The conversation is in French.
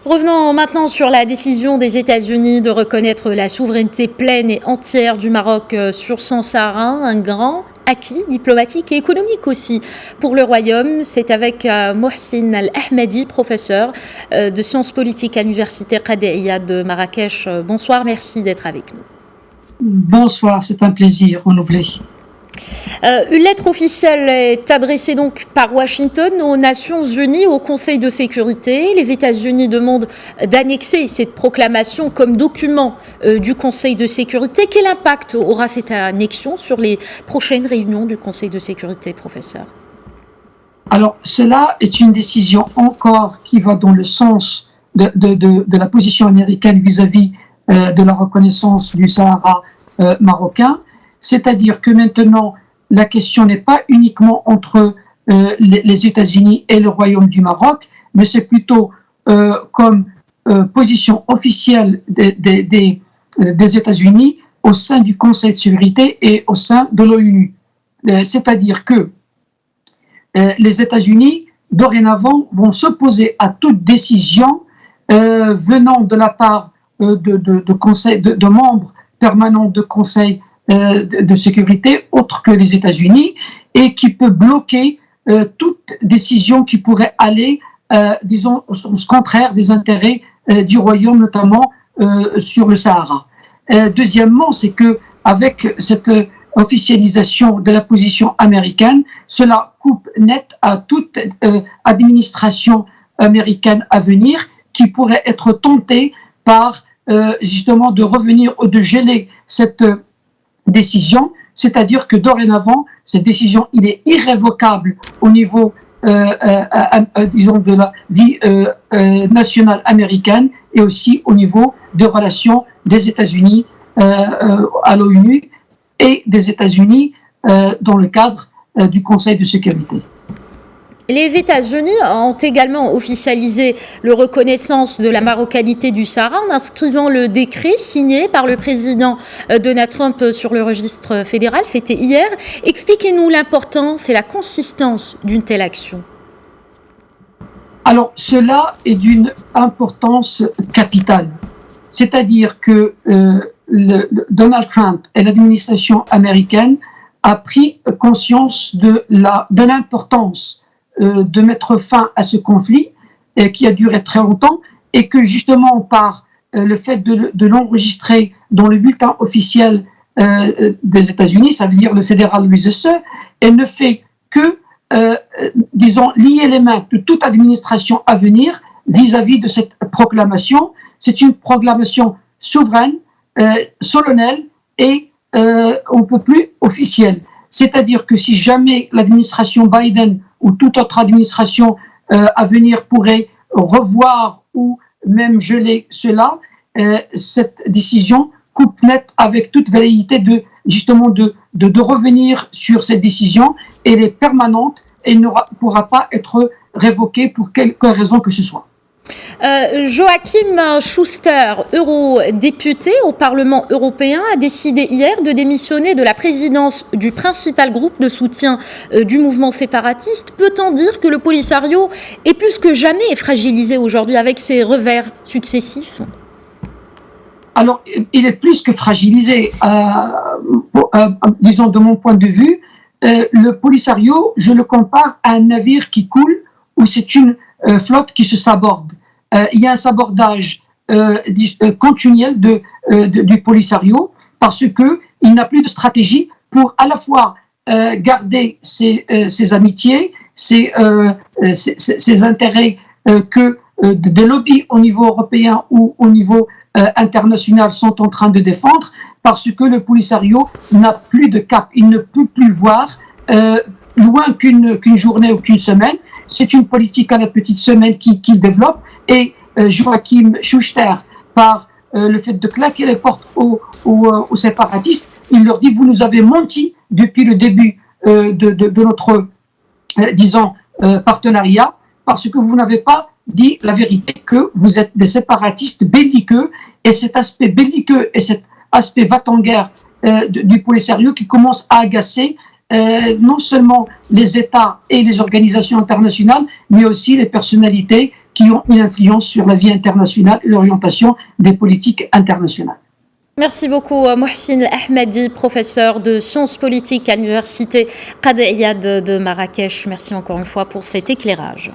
Revenons maintenant sur la décision des États-Unis de reconnaître la souveraineté pleine et entière du Maroc sur son Sahara, un grand acquis diplomatique et économique aussi pour le Royaume. C'est avec Mohsin Al-Ahmadi, professeur de sciences politiques à l'Université Qadéia de Marrakech. Bonsoir, merci d'être avec nous. Bonsoir, c'est un plaisir renouvelé. Une lettre officielle est adressée donc par Washington aux Nations Unies, au Conseil de sécurité. Les États-Unis demandent d'annexer cette proclamation comme document du Conseil de sécurité. Quel impact aura cette annexion sur les prochaines réunions du Conseil de sécurité, professeur? Alors, cela est une décision encore qui va dans le sens de la position américaine vis-à-vis de la reconnaissance du Sahara marocain. C'est-à-dire que maintenant, la question n'est pas uniquement entre les États-Unis et le Royaume du Maroc, mais c'est plutôt comme position officielle des États-Unis au sein du Conseil de sécurité et au sein de l'ONU. C'est-à-dire que les États-Unis, dorénavant, vont s'opposer à toute décision venant de la part de membres permanents de Conseil de sécurité autre que les États-Unis et qui peut bloquer toute décision qui pourrait aller, disons, au sens contraire des intérêts du Royaume, notamment sur le Sahara. Deuxièmement, c'est que avec cette officialisation de la position américaine, cela coupe net à toute administration américaine à venir qui pourrait être tentée par justement de revenir ou de geler cette décision, c'est-à-dire que dorénavant, cette décision, il est irrévocable au niveau, disons, de la vie nationale américaine et aussi au niveau des relations des États-Unis à l'ONU et des États-Unis dans le cadre du Conseil de sécurité. Les États-Unis ont également officialisé la reconnaissance de la marocanité du Sahara en inscrivant le décret signé par le président Donald Trump sur le registre fédéral. C'était hier. Expliquez-nous l'importance et la consistance d'une telle action. Alors, cela est d'une importance capitale. C'est-à-dire que Donald Trump et l'administration américaine a pris conscience de l'importance de mettre fin à ce conflit qui a duré très longtemps et que justement par le fait de l'enregistrer dans le bulletin officiel des États-Unis, ça veut dire le Federal Register, elle ne fait que, disons, lier les mains de toute administration à venir vis-à-vis de cette proclamation. C'est une proclamation souveraine, solennelle et on ne peut plus officielle. C'est-à-dire que si jamais l'administration Biden ou toute autre administration à venir pourrait revoir ou même geler cela, cette décision coupe net avec toute velléité de justement de revenir sur cette décision. Elle est permanente et ne pourra pas être révoquée pour quelque raison que ce soit. Joachim Schuster, eurodéputé au Parlement européen, a décidé hier de démissionner de la présidence du principal groupe de soutien du mouvement séparatiste. Peut-on dire que le Polisario est plus que jamais fragilisé aujourd'hui avec ses revers successifs? Alors, il est plus que fragilisé. Disons, de mon point de vue, le Polisario, je le compare à un navire qui coule ou c'est une flotte qui se saborde. Il y a un sabordage continuel du Polisario parce qu'il n'a plus de stratégie pour à la fois garder ses amitiés, ses intérêts que des lobbies au niveau européen ou au niveau international sont en train de défendre, parce que le Polisario n'a plus de cap, il ne peut plus voir loin qu'une journée ou qu'une semaine. C'est une politique à la petite semaine qu'il développe et Joachim Schuster, par le fait de claquer les portes aux séparatistes, il leur dit: vous nous avez menti depuis le début de notre, disons, partenariat, parce que vous n'avez pas dit la vérité, que vous êtes des séparatistes belliqueux, et cet aspect belliqueux et cet aspect va-t-en-guerre du Polisario qui commence à agacer non seulement les États et les organisations internationales, mais aussi les personnalités qui ont une influence sur la vie internationale et l'orientation des politiques internationales. Merci beaucoup, Mohsin Ahmadi, professeur de sciences politiques à l'université Qadi Iyad de Marrakech. Merci encore une fois pour cet éclairage.